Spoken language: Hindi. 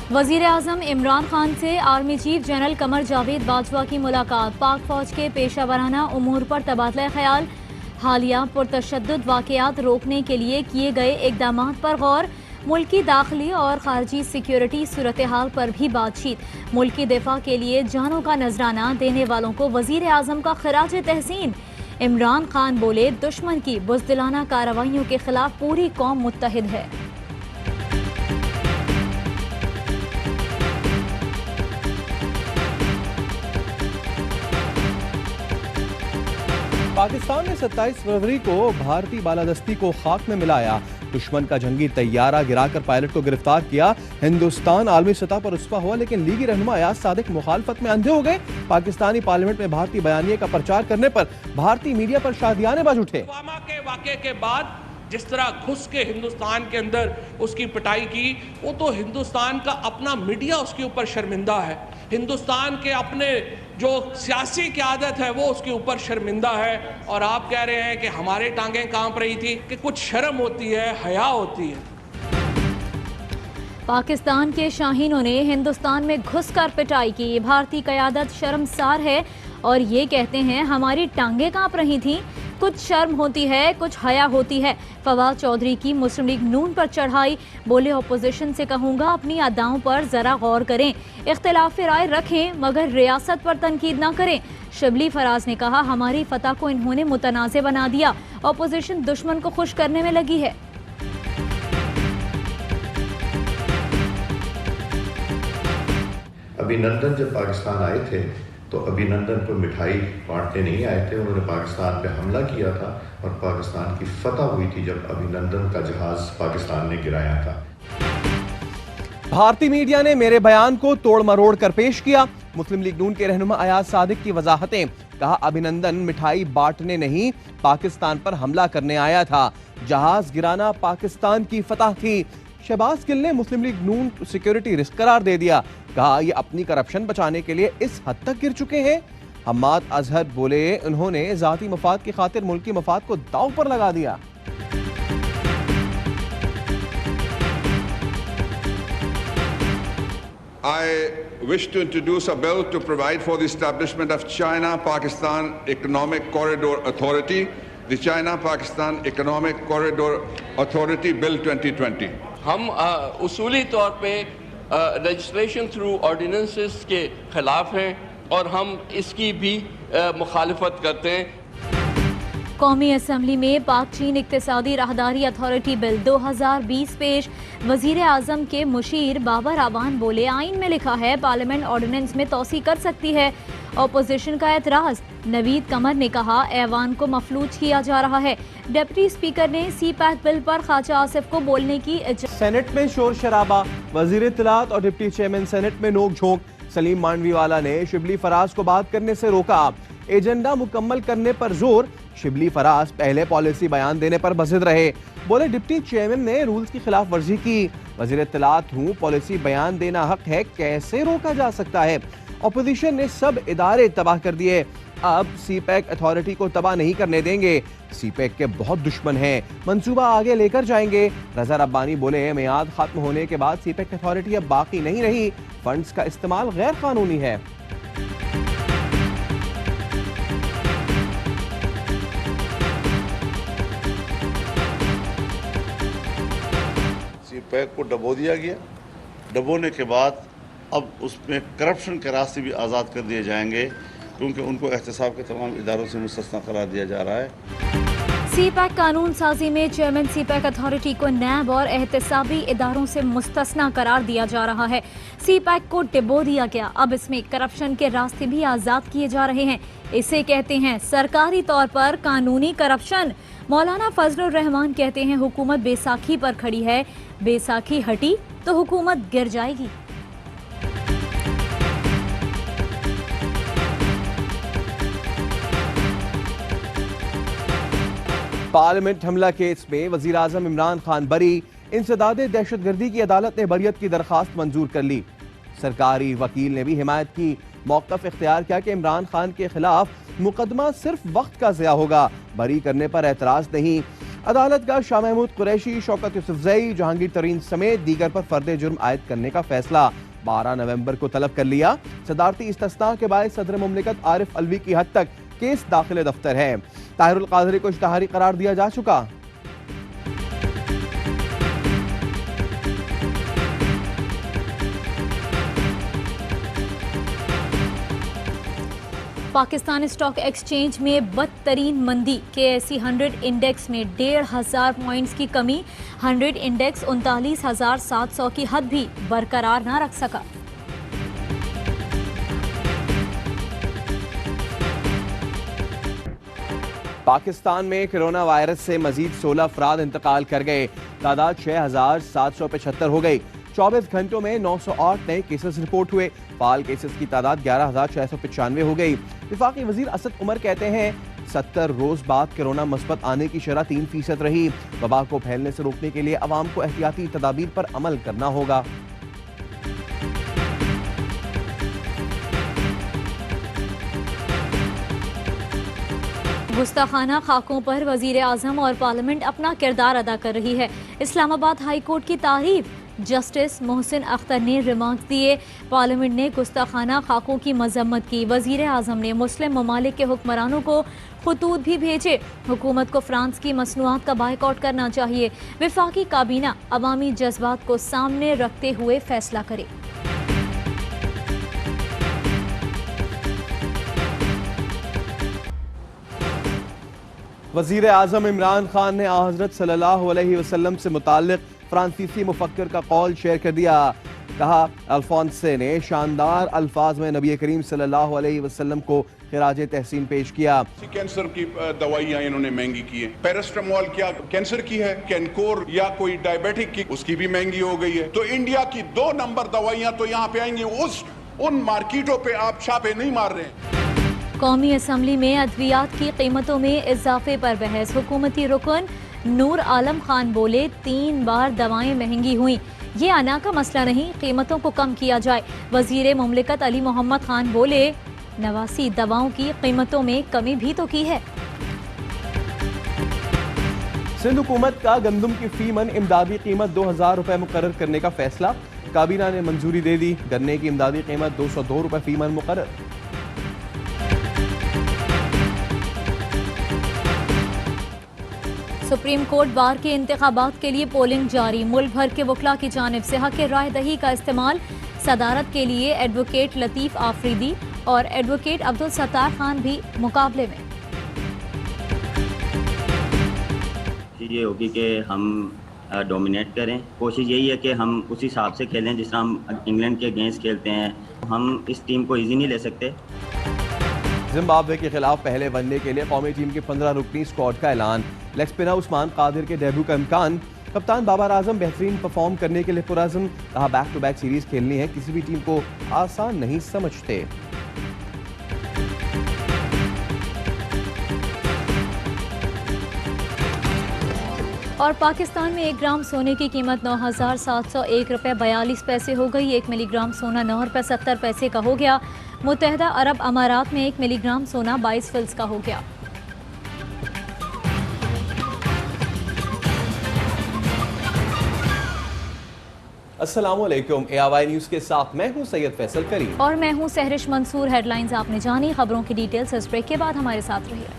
वजीर आजम इमरान खान से army chief general Qamar Javed Bajwa की मुलाकात। पाक फौज के पेशा वराना उमूर पर तबादला ख्याल। हालिया पुरतशद्दुद वाक़यात रोकने के लिए किए गए इक़दाम पर गौर। मुल्की दाखिली और खारजी सिक्योरिटी सूरत हाल पर भी बातचीत। मुल्की दिफा के लिए जानों का नजराना देने वालों को वजीर आजम का खराज तहसीन। इमरान खान बोले, दुश्मन की बुज़दिलाना कार्रवाइयों के खिलाफ पूरी कौम मुत्तहिद है। पाकिस्तान ने 27 फरवरी को भारतीय बालादस्ती को खाक में मिलाया। दुश्मन का जंगी तैयारा गिराकर पायलट को गिरफ्तार किया। हिंदुस्तान आलमी सतह पर रुस्वा हुआ, लेकिन लीगी रहनुमा अयाज सादिक मुखालफत में अंधे हो गए। पाकिस्तानी पार्लियामेंट में भारतीय बयानिए का प्रचार करने पर भारतीय मीडिया पर शादियाने बाज उठे। पुलवामा के वाक़े के बाद जिस तरह घुस के हिंदुस्तान के अंदर उसकी पिटाई की, वो तो हिंदुस्तान का अपना मीडिया उसके ऊपर शर्मिंदा है। हिंदुस्तान के अपने जो सियासी क़यादत है वो उसके ऊपर शर्मिंदा है। और आप कह रहे हैं कि हमारे टांगें कांप रही थी, कि कुछ शर्म होती है, हया होती है। पाकिस्तान के शाहीनों ने हिंदुस्तान में घुसकर पिटाई की। भारतीय क़यादत शर्मसार है और ये कहते हैं हमारी टांगें कांप रही थीं। कुछ शर्म होती है, कुछ हया होती है। फवाद चौधरी की मुस्लिम लीग नून पर चढ़ाई। बोले, अपोजिशन से कहूँगा अपनी अदाओं पर ज़रा गौर करें, इख्तिलाफ राय रखें मगर रियासत पर तनकीद ना करें। शिबली फराज ने कहा, हमारी फतह को इन्होंने मुतनाज़ बना दिया। अपोजिशन दुश्मन को खुश करने में लगी है। अभिनंदन जब पाकिस्तान आए थे तो अभिनंदन को मिठाई बांटने नहीं आए थे। उन्होंने पाकिस्तान पे हमला किया था और पाकिस्तान की फतह हुई थी जब अभिनंदन का जहाज पाकिस्तान ने गिराया था। भारतीय मीडिया ने मेरे बयान को तोड़ मरोड़ कर पेश किया। मुस्लिम लीग नून के रहनुमा अयाज सादिक की वजाहतें। कहा, अभिनंदन मिठाई बांटने नहीं, पाकिस्तान पर हमला करने आया था। जहाज गिराना पाकिस्तान की फतह थी। शहबाज गिल ने मुस्लिम लीग नून सिक्योरिटी रिस्क करार दे दिया। कहा, ये अपनी करप्शन बचाने के लिए इस हद तक गिर चुके हैं। हम्माद अजहर बोले, उन्होंने जाती मफाद की खातिर मुल्की मफाद को दांव पर लगा दिया। I wish to introduce a bill to provide for the establishment of China-Pakistan Economic Corridor Authority, the China-Pakistan Economic Corridor Authority Bill 2020. हम उसूली तौर पे रजिस्ट्रेशन थ्रू ऑर्डिनेंसेस के खिलाफ हैं और हम इसकी भी मुखालिफत करते हैं। कौमी असम्बली में पाक चीन इक्तिसादी राहदारी अथॉरिटी बिल 2020 पेश। वजीर आजम के मुशीर बाबर आवान बोले, आइन में लिखा है पार्लियामेंट ऑर्डिनेंस में तोसी कर सकती है। अपोजिशन का एतराज। नवीद कमर ने कहा, ऐवान को मफलूज किया जा रहा है। डिप्टी स्पीकर ने सी पैक बिल पर ख्वाजा आसिफ को बोलने की इजाजत। सेनेट में शोर शराबा। वजीर इत्तलात और डिप्टी चेयरमैन सेनेट में नोक झोंक। सलीम मांडवीवाला ने शिबली फराज को बात करने से रोका। एजेंडा मुकम्मल करने पर जोर। शिबली फराज पहले पॉलिसी बयान देने पर बज़िद रहे। बोले, डिप्टी चेयरमैन ने रूल्स की खिलाफ वर्जी की। वजीर इत्तलात हूँ, पॉलिसी बयान देना हक है, कैसे रोका जा सकता है। अपोजिशन ने सब इदारे तबाह कर दिए। अब सी पैक अथॉरिटी को तबाह नहीं करने देंगे। सी पैक के बहुत दुश्मन हैं, मंसूबा आगे लेकर जाएंगे। रजा रब्बानी बोले, मियाद खत्म होने के बाद सी पैक अथॉरिटी अब बाकी नहीं रही। फंड्स का इस्तेमाल गैर कानूनी है। सी पैक को डबो दिया गया। डबोने के बाद अब उसमें करप्शन के रास्ते भी आज़ाद कर दिए जाएंगे, क्योंकि उनको एहतसाब के तमाम इदारों से मुस्तस्ना करार दिया जा रहा है। सी पैक कानून साजी में चेयरमैन सी पैक अथॉरिटी को नैब और एहतसाबी इदारों से मुस्तस्ना करार दिया जा रहा है। सी पैक को डिबो दिया गया। अब इसमें करप्शन के रास्ते भी आज़ाद किए जा रहे हैं। इसे कहते हैं सरकारी तौर पर कानूनी करप्शन। मौलाना फजलुर रहमान कहते हैं, हुकूमत बैसाखी पर खड़ी है, बैसाखी हटी तो हुकूमत गिर जाएगी। पार्लियामेंट हमला केस में वजीर आजम इमरान खान बरी। इंसदाद दहशतगर्दी की अदालत ने बरियत की दरखास्त मंजूर कर ली। सरकारी वकील ने भी हिमायत की। मौक़िफ़ इख्तियार किया कि इमरान खान के खिलाफ मुकदमा सिर्फ वक्त का ज़िया होगा, बरी करने पर एतराज़ नहीं। अदालत का शाह महमूद कुरैशी, शौकत यूसुफजई, जहांगीर तरीन समेत दीगर पर फर्द जुर्म आयद करने का फैसला 12 नवंबर को तलब कर लिया। सदारती इस्तिस्ना के बाद सदर मुमलिकत आरिफ अलवी की हद तक केस दाखिल दफ्तर है। ताहिरुल कादरी को इश्तिहारी करार दिया जा चुका। पाकिस्तान स्टॉक एक्सचेंज में बदतरीन मंदी, KSE 100 इंडेक्स में 1,500 पॉइंट्स की कमी। 100 इंडेक्स 39,700 की हद भी बरकरार न रख सका। पाकिस्तान में कोरोना वायरस से मजीद 16 अफराद इंतकाल कर गए। तादाद 6,775 हो गई। 24 घंटों में 908 नए केसेस रिपोर्ट हुए। फाल केसेस की तादाद 11,695 हो गई। विफाकी वजीर असद उमर कहते हैं 70 रोज बाद कोरोना मस्बत आने की शरह 3% रही। वबा को फैलने से रोकने के लिए अवाम को एहतियाती तदाबीर पर अमल करना होगा। गुस्ताखाना खाकों पर वजीर आजम और पार्लियामेंट अपना किरदार अदा कर रही है। इस्लामाबाद हाई कोर्ट की तारीफ, जस्टिस मोहसिन अख्तर ने रिमार्क्स दिए। पार्लियामेंट ने गुस्ताखाना खाकों की मजम्मत की। वजीर आजम ने मुस्लिम ममालिक के हुक्मरानों को खतूत भी भेजे। हुकूमत को फ्रांस की मसनूआत का बायकॉट करना चाहिए। विफाकी काबीना अवामी जज्बात को सामने रखते हुए फैसला करे। वजीर आजम इमरान खान ने हज़रत सल्लल्लाहु अलैहि वसल्लम से मुताल्लिक फ्रांसीसी मुफक्किर का कौल शेयर कर दिया। कहा, अल्फोंसे ने शानदार अल्फाज में नबी करीम सल्लल्लाहु अलैहि वसल्लम को खिराज तहसीन पेश किया। कैंसर की दवाइयाँ इन्होंने महंगी की है। पैरास्टामोल क्या कैंसर की है, कैनकोर या कोई डायबिटिक की, उसकी भी महंगी हो गई है। तो इंडिया की 2 नंबर दवाइयाँ तो यहाँ पे आएंगी, उन मार्केटों पे आप छापे नहीं मार रहे हैं। कौमी असम्बली में अद्वियात की कीमतों में इजाफे पर बहस। हुकूमती रुकन नूर आलम खान बोले 3 बार दवाएं महंगी हुई, ये अना का मसला नहीं, कीमतों को कम किया जाए। वजीर मुमलिकत अली मोहम्मद खान बोले 89 दवाओं की कीमतों में कमी भी तो की है। सिंध हुकूमत का गंदम की फी मन इमदादी कीमत 2,000 रुपए मुकर्रर करने का फैसला। काबीना ने मंजूरी दे दी। गन्ने की इमदादी कीमत 202 रुपए फी मन मुकर्रर। सुप्रीम कोर्ट बार के इंतखाबात के लिए पोलिंग जारी। मुल्क भर के वकला की जानिब से हक राय दही का इस्तेमाल। सदारत के लिए एडवोकेट लतीफ़ आफरीदी और एडवोकेट अब्दुल सत्तार खान भी मुकाबले में। ये होगी कि हम डोमिनेट करें। कोशिश यही है कि हम उस हिसाब से खेलें जिस तरह हम इंग्लैंड के अगेंस्ट खेलते हैं। हम इस टीम को ईजी नहीं ले सकते। जिम्बाब्वे के खिलाफ पहले वनडे के लिए कौमी टीम के 15 रुकनी स्क्वाड का ऐलान। लेग स्पिनर उस्मान कादिर के डेब्यू का इम्कान। कप्तान बाबर आजम बेहतरीन परफॉर्म करने के लिए पुरअज़्म। कहा, बैक टू बैक सीरीज खेलनी है, किसी भी टीम को आसान नहीं समझते। और पाकिस्तान में 1 ग्राम सोने की कीमत 9,701 रुपये 42 पैसे हो गई। 1 मिलीग्राम सोना 9 रुपये 70 पैसे का हो गया। मुत्तहदा अरब अमारात में 1 मिलीग्राम सोना 22 फिल्स का हो गया। अस्सलामुअलैकुम, ARY न्यूज़ के साथ मैं हूं सैयद फैसल करीम और मैं हूं सहरिश मंसूर। हेडलाइंस आपने जानी, खबरों की डिटेल्स इस ब्रेक के बाद हमारे साथ रहिए।